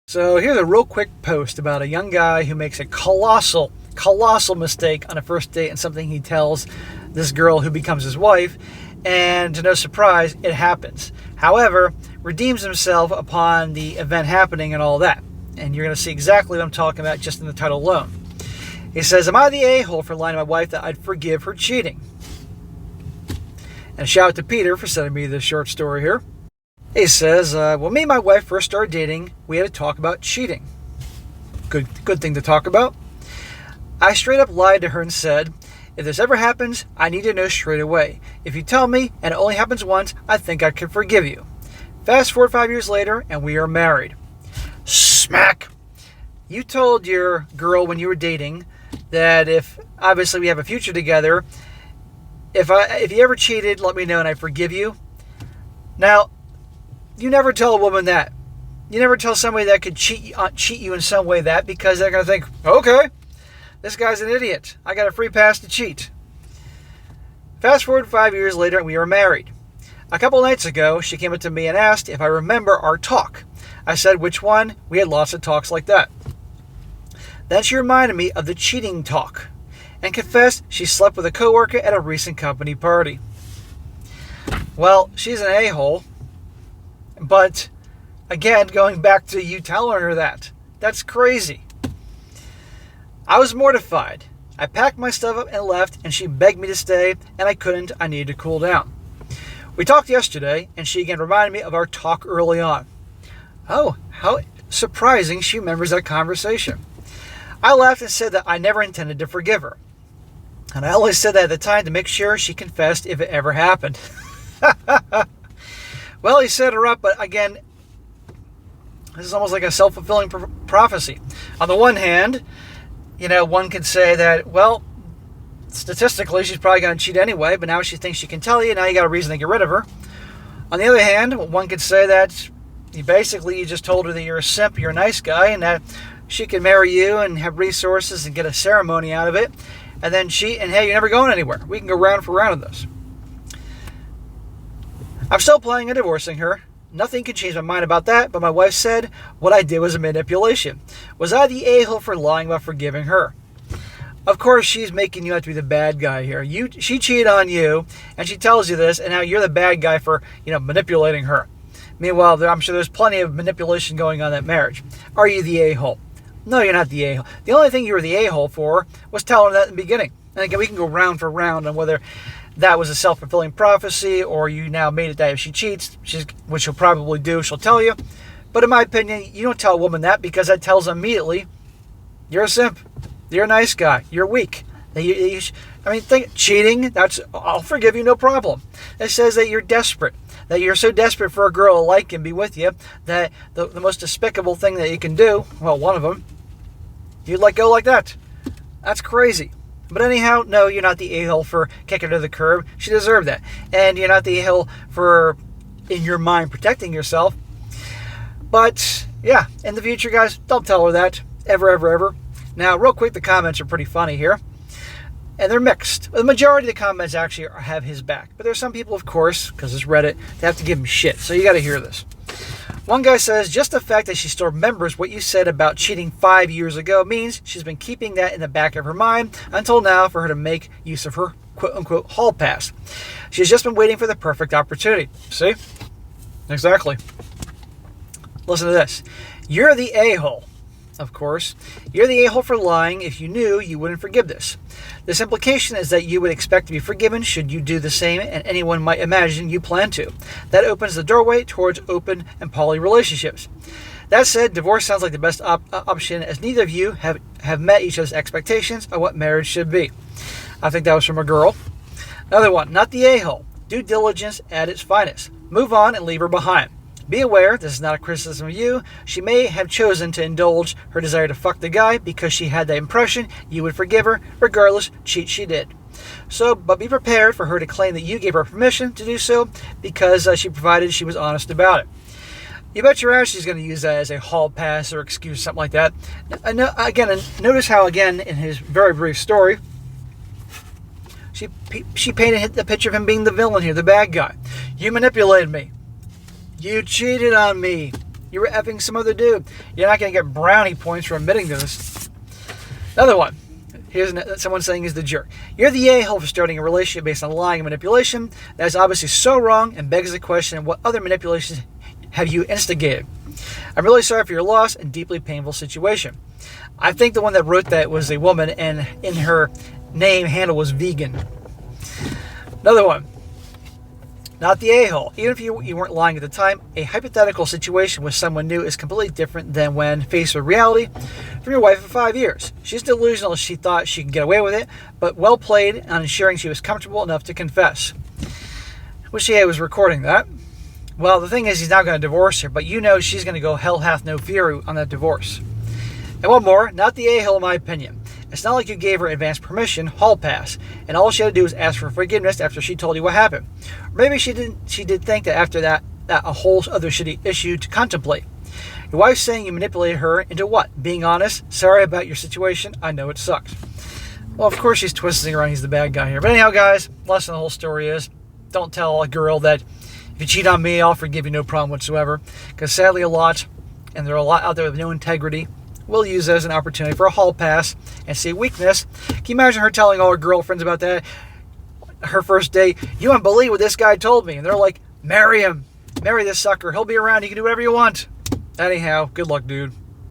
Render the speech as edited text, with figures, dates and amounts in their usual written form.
So here's a real quick post about a young guy who makes a colossal mistake on a first date and something he tells this girl who becomes his wife, and to no surprise, it happens. However, redeems himself upon the event happening and all that. And you're going to see exactly what I'm talking about just in the title alone. He says, "Am I the a-hole for lying to my wife that I'd forgive her cheating?" And a shout out to Peter for sending me this short story here. He says, when me and my wife first started dating, we had to talk about cheating. Good thing to talk about. I straight up lied to her and said, if this ever happens, I need to know straight away. If you tell me, and it only happens once, I think I could forgive you. Fast forward 5 years later, and we are married. Smack! You told your girl when you were dating that if, obviously we have a future together, if you ever cheated, let me know and I forgive you. Now, you never tell a woman that. You never tell somebody that could cheat you in some way that, because they're going to think, okay, this guy's an idiot. I got a free pass to cheat. Fast forward 5 years later, and we were married. A couple nights ago, she came up to me and asked if I remember our talk. I said, which one? We had lots of talks like that. Then she reminded me of the cheating talk and confessed she slept with a coworker at a recent company party. Well, she's an a-hole. But, again, going back to you telling her that, that's crazy. I was mortified. I packed my stuff up and left, and she begged me to stay, and I couldn't. I needed to cool down. We talked yesterday, and she again reminded me of our talk early on. Oh, how surprising she remembers that conversation. I laughed and said that I never intended to forgive her. And I only said that at the time to make sure she confessed if it ever happened. Well, he set her up, but again, this is almost like a self-fulfilling prophecy. On the one hand, one could say that, well, statistically, she's probably going to cheat anyway, but now she thinks she can tell you, now you got a reason to get rid of her. On the other hand, one could say that you just told her that you're a simp, you're a nice guy, and that she can marry you and have resources and get a ceremony out of it, and then cheat, and hey, you're never going anywhere. We can go round for round of this. I'm still planning on divorcing her. Nothing can change my mind about that, but my wife said what I did was a manipulation. Was I the a-hole for lying about forgiving her? Of course, she's making you out to be the bad guy here. She cheated on you, and she tells you this, and now you're the bad guy for, manipulating her. Meanwhile, I'm sure there's plenty of manipulation going on in that marriage. Are you the a-hole? No, you're not the a-hole. The only thing you were the a-hole for was telling her that in the beginning. And again, we can go round for round on whether that was a self-fulfilling prophecy, or you now made it that if she cheats, which she'll probably do, she'll tell you. But in my opinion, you don't tell a woman that, because that tells them immediately, you're a simp, you're a nice guy, you're weak. Cheating, I'll forgive you, no problem. It says that you're desperate, that you're so desperate for a girl to like and be with you, that the most despicable thing that you can do, well, one of them, you'd let go like that. That's crazy. But anyhow, no, you're not the a-hole for kicking her to the curb. She deserved that. And you're not the a-hole for, in your mind, protecting yourself. But, yeah, in the future, guys, don't tell her that. Ever, ever, ever. Now, real quick, the comments are pretty funny here. And they're mixed. The majority of the comments actually have his back. But there's some people, of course, because it's Reddit, they have to give him shit. So you got to hear this. One guy says, just the fact that she still remembers what you said about cheating 5 years ago means she's been keeping that in the back of her mind until now for her to make use of her quote-unquote hall pass. She's just been waiting for the perfect opportunity. See? Exactly. Listen to this. You're the a-hole. Of course. You're the a-hole for lying. If you knew, you wouldn't forgive this. This implication is that you would expect to be forgiven should you do the same, and anyone might imagine you plan to. That opens the doorway towards open and poly relationships. That said, divorce sounds like the best option, as neither of you have met each other's expectations of what marriage should be. I think that was from a girl. Another one, not the a-hole. Due diligence at its finest. Move on and leave her behind. Be aware, this is not a criticism of you. She may have chosen to indulge her desire to fuck the guy because she had the impression you would forgive her, regardless cheat she did. But be prepared for her to claim that you gave her permission to do so because she provided she was honest about it. You bet your ass she's going to use that as a hall pass or excuse, something like that. Again, notice how, again, in his very brief story, she painted the picture of him being the villain here, the bad guy. You manipulated me. You cheated on me. You were effing some other dude. You're not going to get brownie points for admitting those. Another one. Here's someone saying he's the jerk. You're the a-hole for starting a relationship based on lying and manipulation. That is obviously so wrong and begs the question, what other manipulations have you instigated? I'm really sorry for your loss and deeply painful situation. I think the one that wrote that was a woman, and in her name handle was vegan. Another one. Not the a-hole. Even if you weren't lying at the time, a hypothetical situation with someone new is completely different than when faced with reality from your wife of 5 years. She's delusional. She thought she could get away with it, but well played on ensuring she was comfortable enough to confess. Wish he was recording that. Well, the thing is, he's not going to divorce her, but you know she's going to go hell hath no fury on that divorce. And one more, not the a-hole in my opinion. It's not like you gave her advance permission, hall pass, and all she had to do was ask for forgiveness after she told you what happened. Or maybe she did think that after that a whole other shitty issue to contemplate. Your wife's saying you manipulated her into what? Being honest? Sorry about your situation. I know it sucks. Well, of course she's twisting around. He's the bad guy here. But anyhow, guys, lesson of the whole story is, don't tell a girl that if you cheat on me, I'll forgive you, no problem whatsoever. Because sadly there are a lot out there with no integrity, will use that as an opportunity for a hall pass and see weakness. Can you imagine her telling all her girlfriends about that? Her first date, you won't believe what this guy told me. And they're like, marry him. Marry this sucker. He'll be around. You can do whatever you want. Anyhow, good luck, dude.